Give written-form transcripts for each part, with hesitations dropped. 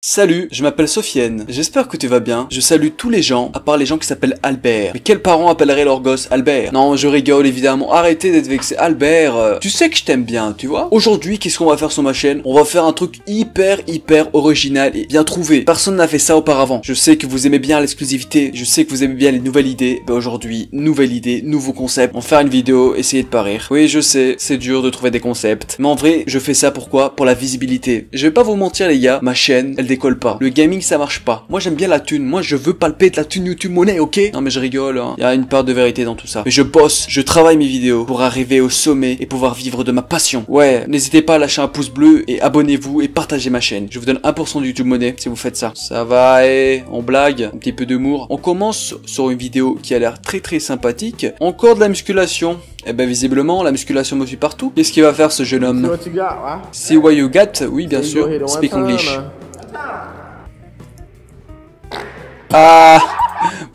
Salut, je m'appelle Sofiane, j'espère que tu vas bien. Je salue tous les gens, à part les gens qui s'appellent Albert. Mais quels parents appelleraient leur gosse Albert? Non, je rigole évidemment, arrêtez d'être vexé. Albert, tu sais que je t'aime bien, tu vois. Aujourd'hui, qu'est-ce qu'on va faire sur ma chaîne? On va faire un truc hyper original et bien trouvé. Personne n'a fait ça auparavant. Je sais que vous aimez bien l'exclusivité, je sais que vous aimez bien les nouvelles idées. Ben aujourd'hui, nouvelle idée, nouveau concept. On va faire une vidéo, essayer de pas rire. Oui, je sais, c'est dur de trouver des concepts. Mais en vrai, je fais ça pourquoi? Pour la visibilité. Je vais pas vous mentir les gars, ma chaîne, elle décolle pas. Le gaming ça marche pas. Moi j'aime bien la thune. Moi je veux palper de la thune YouTube monnaie, ok? Non mais je rigole, hein. Il y a une part de vérité dans tout ça. Mais je bosse, je travaille mes vidéos pour arriver au sommet et pouvoir vivre de ma passion. Ouais, n'hésitez pas à lâcher un pouce bleu et abonnez-vous et partagez ma chaîne. Je vous donne 1% de YouTube monnaie si vous faites ça. Ça va, on blague, un petit peu d'humour. On commence sur une vidéo qui a l'air très sympathique. Encore de la musculation. Eh ben visiblement la musculation me suit partout. Qu'est-ce qu'il va faire ce jeune homme? See what you got? Oui bien sûr. Speak English. Ah,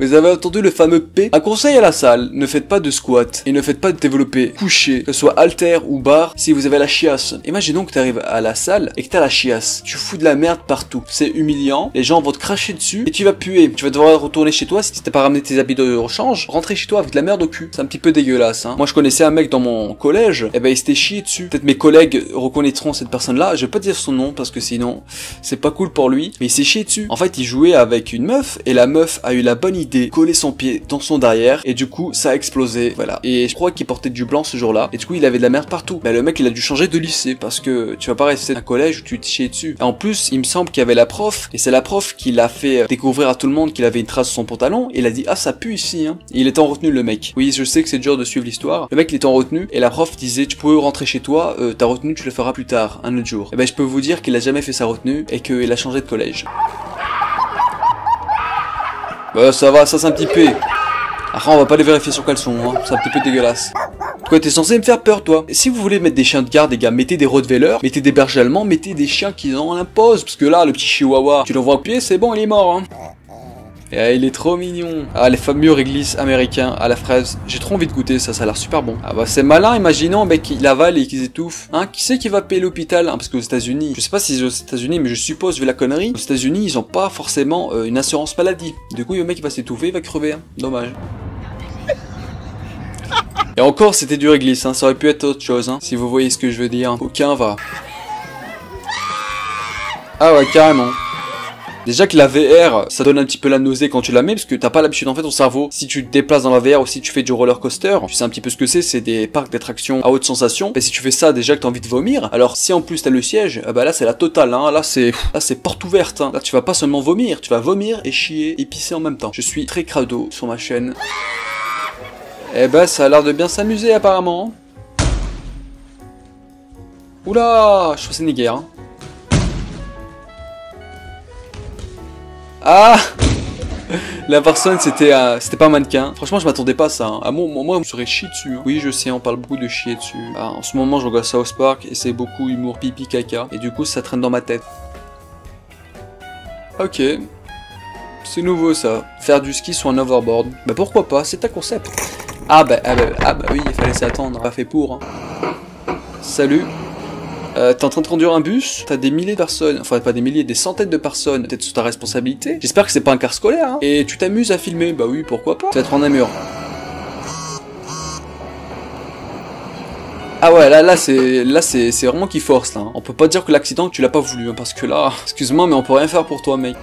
vous avez entendu le fameux P? Un conseil à la salle, ne faites pas de squat et ne faites pas de développé couché, que ce soit halter ou barre, si vous avez la chiasse. Imaginons que tu arrives à la salle et que t'as la chiasse. Tu fous de la merde partout. C'est humiliant, les gens vont te cracher dessus et tu vas puer. Tu vas devoir retourner chez toi si t'as pas ramené tes habits de rechange. Rentrer chez toi avec de la merde au cul. C'est un petit peu dégueulasse, hein. Moi je connaissais un mec dans mon collège, et ben il s'était chié dessus. Peut-être mes collègues reconnaîtront cette personne-là. Je vais pas dire son nom parce que sinon c'est pas cool pour lui. Mais il s'est chié dessus. En fait, il jouait avec une meuf et la meuf a eu la bonne idée, coller son pied dans son derrière et du coup ça a explosé, voilà. Et je crois qu'il portait du blanc ce jour-là et du coup il avait de la merde partout. Mais le mec il a dû changer de lycée parce que tu vas pas rester à un collège où tu te chies dessus. Et en plus il me semble qu'il y avait la prof et c'est la prof qui l'a fait découvrir à tout le monde qu'il avait une trace sur son pantalon et il a dit ah ça pue ici hein. Et il était en retenue le mec. Oui je sais que c'est dur de suivre l'histoire. Le mec il était en retenue et la prof disait tu peux rentrer chez toi, ta retenue tu le feras plus tard, un autre jour. Et ben je peux vous dire qu'il a jamais fait sa retenue et qu'il a changé de collège. Bah ça va, ça c'est un petit P. Après on va pas les vérifier sur caleçon, hein. C'est un petit peu dégueulasse. Quoi, t'es censé me faire peur toi? Et si vous voulez mettre des chiens de garde les gars, mettez des Rottweilers, mettez des bergers allemands, mettez des chiens qui en imposent. Parce que là le petit chihuahua, tu l'envoies au pied, c'est bon il est mort hein. Et il est trop mignon. Ah les fameux réglisse américains à la fraise. J'ai trop envie de goûter ça, ça a l'air super bon. Ah bah c'est malin, imaginons mec qu'il avale et qu'ils étouffent. Hein, qui c'est qui va payer l'hôpital hein, parce qu'aux États-Unis, je sais pas si c'est aux États-Unis mais je suppose vu la connerie, aux États-Unis ils ont pas forcément une assurance maladie. Du coup le mec il va s'étouffer, il va crever. Hein. Dommage. Et encore c'était du réglisse, hein, ça aurait pu être autre chose hein, si vous voyez ce que je veux dire. Aucun va. Ah ouais carrément. Déjà que la VR, ça donne un petit peu la nausée quand tu la mets, parce que t'as pas l'habitude en fait ton cerveau. Si tu te déplaces dans la VR ou si tu fais du roller coaster, tu sais un petit peu ce que c'est des parcs d'attractions à haute sensation. Et si tu fais ça, déjà que t'as envie de vomir, alors si en plus t'as le siège, bah là c'est la totale, hein. Là c'est porte ouverte, hein. Là tu vas pas seulement vomir, tu vas vomir et chier et pisser en même temps. Je suis très crado sur ma chaîne. Eh ben ça a l'air de bien s'amuser apparemment. Oula, Schwarzenegger. Hein. Ah, la personne c'était pas un mannequin. Franchement je m'attendais pas à ça hein. Ah, moi on me serait chié dessus hein. Oui je sais on parle beaucoup de chier dessus ah, en ce moment je regarde South Park et c'est beaucoup humour pipi caca. Et du coup ça traîne dans ma tête. Ok. C'est nouveau ça. Faire du ski sur un overboard. Bah pourquoi pas, c'est un concept. Ah bah oui il fallait s'attendre. Pas fait pour hein. Salut. T'es en train de conduire un bus, t'as des milliers de personnes, enfin pas des milliers, des centaines de personnes, peut-être sous ta responsabilité. J'espère que c'est pas un car scolaire, hein. Et tu t'amuses à filmer, bah oui, pourquoi pas. Tu vas te prendre un mur. Ah ouais, là c'est vraiment qui force, là. Hein. On peut pas dire que l'accident, tu l'as pas voulu, hein, parce que là, excuse-moi, mais on peut rien faire pour toi, mec.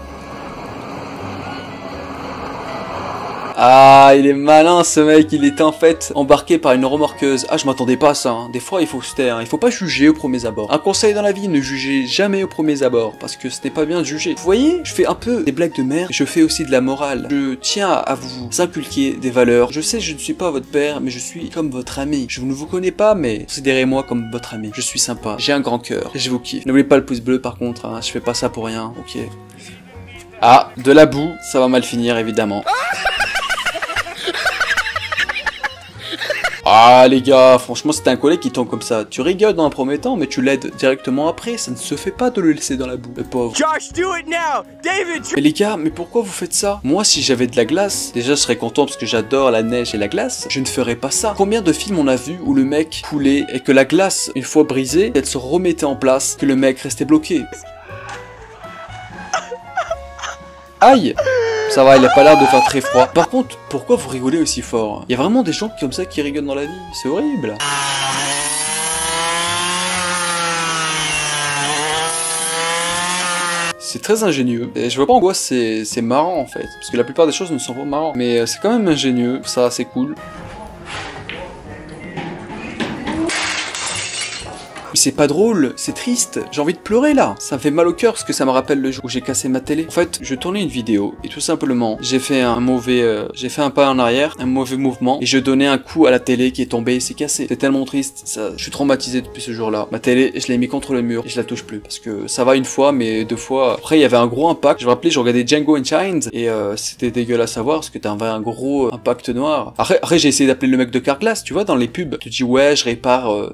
Ah, il est malin ce mec, il est en fait embarqué par une remorqueuse. Ah, je m'attendais pas à ça, hein. Des fois il faut se taire, hein. Il faut pas juger aux premiers abords. Un conseil dans la vie, ne jugez jamais aux premiers abords, parce que ce n'est pas bien de juger. Vous voyez, je fais un peu des blagues de merde, je fais aussi de la morale. Je tiens à vous inculquer des valeurs. Je sais, je ne suis pas votre père, mais je suis comme votre ami. Je ne vous connais pas, mais considérez-moi comme votre ami. Je suis sympa, j'ai un grand cœur, et je vous kiffe. N'oubliez pas le pouce bleu par contre, hein. Je fais pas ça pour rien, ok. Ah, de la boue, ça va mal finir évidemment. Ah les gars, franchement c'était un collègue qui tombe comme ça. Tu rigoles dans un premier temps, mais tu l'aides directement après. Ça ne se fait pas de le laisser dans la boue, le pauvre. Josh, do it now. David. Mais les gars, mais pourquoi vous faites ça? Moi si j'avais de la glace, déjà je serais content parce que j'adore la neige et la glace. Je ne ferais pas ça. Combien de films on a vu où le mec coulait et que la glace, une fois brisée, elle se remettait en place, que le mec restait bloqué? Aïe! Ça va, il a pas l'air de faire très froid. Par contre, pourquoi vous rigolez aussi fort? Il y a vraiment des gens comme ça qui rigolent dans la vie. C'est horrible. C'est très ingénieux. Et je vois pas en quoi c'est marrant en fait. Parce que la plupart des choses ne sont pas marrantes. Mais c'est quand même ingénieux. Ça, c'est cool. Mais c'est pas drôle, c'est triste, j'ai envie de pleurer là. Ça me fait mal au cœur parce que ça me rappelle le jour où j'ai cassé ma télé. En fait, je tournais une vidéo et tout simplement, j'ai fait j'ai fait un pas en arrière, un mauvais mouvement et je donnais un coup à la télé qui est tombée et s'est cassée. C'est tellement triste, ça, je suis traumatisé depuis ce jour-là. Ma télé, je l'ai mis contre le mur et je la touche plus parce que ça va une fois mais deux fois. Après, il y avait un gros impact. Je me rappelais, je regardais Django Unchained et c'était dégueulasse à voir parce que t'avais un gros impact noir. Après j'ai essayé d'appeler le mec de Carglass, tu vois, dans les pubs. Tu dis ouais, je répare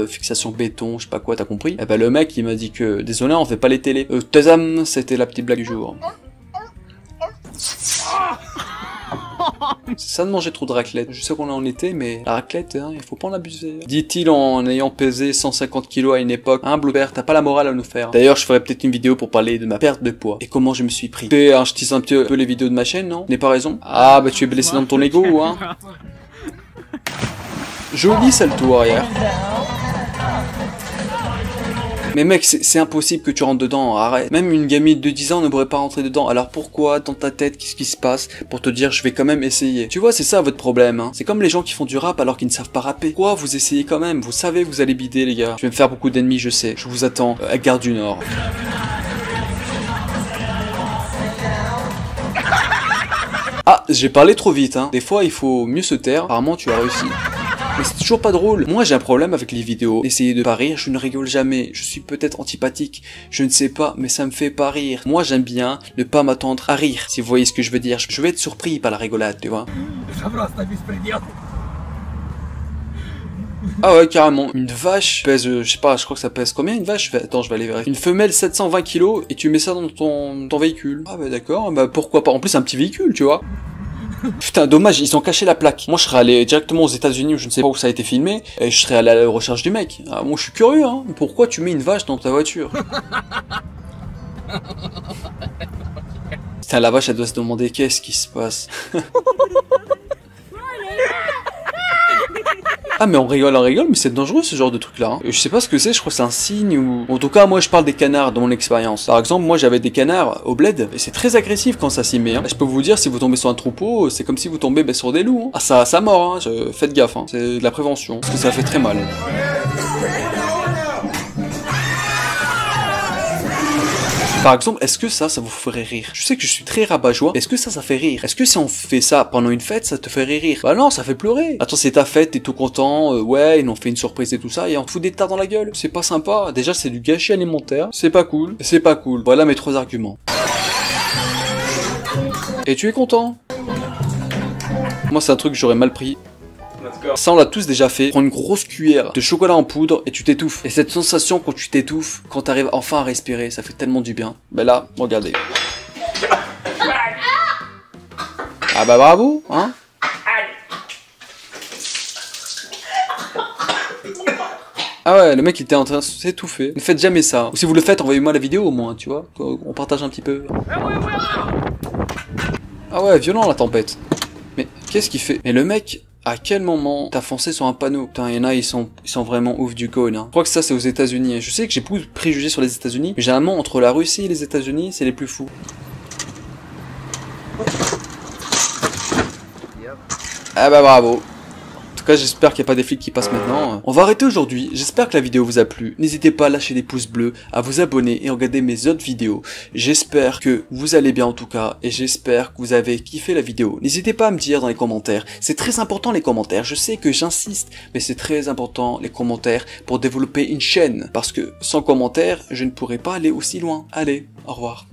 fixation béton, je sais pas quoi, t'as compris? Et bah le mec il m'a dit que désolé, on fait pas les télés. Tazam, c'était la petite blague du jour. C'est ça de manger trop de raclette. Je sais qu'on en était, mais la raclette, hein, il faut pas en abuser. Dit-il en ayant pesé 150 kilos à une époque. Hein, Bloober, t'as pas la morale à nous faire. D'ailleurs, je ferai peut-être une vidéo pour parler de ma perte de poids et comment je me suis pris. Je tease un petit peu les vidéos de ma chaîne, non? N'ai pas raison? Ah, bah tu es blessé dans ton ego, hein? Joli salto arrière. Mais mec, c'est impossible que tu rentres dedans, arrête. Même une gamine de 10 ans ne pourrait pas rentrer dedans. Alors pourquoi, dans ta tête, qu'est-ce qui se passe pour te dire je vais quand même essayer? Tu vois, c'est ça votre problème, hein. C'est comme les gens qui font du rap alors qu'ils ne savent pas rapper. Quoi, vous essayez quand même, vous savez que vous allez bider les gars. Je vais me faire beaucoup d'ennemis, je sais. Je vous attends à Gare du Nord. Ah, j'ai parlé trop vite, hein. Des fois, il faut mieux se taire. Apparemment, tu as réussi. Mais c'est toujours pas drôle. Moi j'ai un problème avec les vidéos. Essayez de pas rire, je ne rigole jamais. Je suis peut-être antipathique, je ne sais pas, mais ça me fait pas rire. Moi j'aime bien ne pas m'attendre à rire, si vous voyez ce que je veux dire. Je vais être surpris par la rigolade, tu vois. Ah ouais, carrément. Une vache pèse, je sais pas, je crois que ça pèse combien une vache? Attends, je vais aller vérifier. Une femelle 720 kilos et tu mets ça dans ton véhicule. Ah bah d'accord, bah pourquoi pas. En plus, un petit véhicule, tu vois. Putain, dommage, ils ont caché la plaque. Moi, je serais allé directement aux États-Unis, je ne sais pas où ça a été filmé, et je serais allé à la recherche du mec. Ah, moi, je suis curieux, hein. Pourquoi tu mets une vache dans ta voiture? Putain, la vache, elle doit se demander qu'est-ce qui se passe. Ah mais on rigole, mais c'est dangereux ce genre de truc là. Hein. Je sais pas ce que c'est, je crois que c'est un signe ou... En tout cas, moi je parle des canards dans mon expérience. Par exemple, moi j'avais des canards au bled, et c'est très agressif quand ça s'y met. Hein. Je peux vous dire, si vous tombez sur un troupeau, c'est comme si vous tombez sur des loups. Hein. Ah ça mord, hein. Faites gaffe, hein. C'est de la prévention, parce que ça fait très mal. Par exemple, est-ce que ça vous ferait rire? Je sais que je suis très rabat-joie. Est-ce que ça fait rire? Est-ce que si on fait ça pendant une fête, ça te ferait rire? Bah non, ça fait pleurer. Attends, c'est ta fête, t'es tout content, ouais, ils ont fait une surprise et tout ça, et on te fout des tartes dans la gueule. C'est pas sympa. Déjà, c'est du gâchis alimentaire. C'est pas cool. C'est pas cool. Voilà mes 3 arguments. Et tu es content? Moi, c'est un truc que j'aurais mal pris. Ça on l'a tous déjà fait, prends une grosse cuillère de chocolat en poudre et tu t'étouffes. Et cette sensation quand tu t'étouffes, quand t'arrives enfin à respirer, ça fait tellement du bien. Ben là, regardez. Ah bah bravo, hein. Ah ouais, le mec il était en train de s'étouffer. Ne faites jamais ça. Ou si vous le faites, envoyez-moi la vidéo au moins, tu vois. On partage un petit peu. Ah ouais, violent la tempête. Mais qu'est-ce qu'il fait? Mais le mec... À quel moment t'as foncé sur un panneau? Putain, il y en a, ils sont vraiment ouf du cône, hein. Je crois que ça, c'est aux États-Unis. Je sais que j'ai beaucoup de préjugés sur les États-Unis, mais généralement, entre la Russie et les États-Unis, c'est les plus fous. Ah bah bravo. En tout cas, j'espère qu'il n'y a pas des flics qui passent maintenant. On va arrêter aujourd'hui. J'espère que la vidéo vous a plu. N'hésitez pas à lâcher des pouces bleus, à vous abonner et regarder mes autres vidéos. J'espère que vous allez bien en tout cas. Et j'espère que vous avez kiffé la vidéo. N'hésitez pas à me dire dans les commentaires. C'est très important les commentaires. Je sais que j'insiste, mais c'est très important les commentaires pour développer une chaîne. Parce que sans commentaires, je ne pourrais pas aller aussi loin. Allez, au revoir.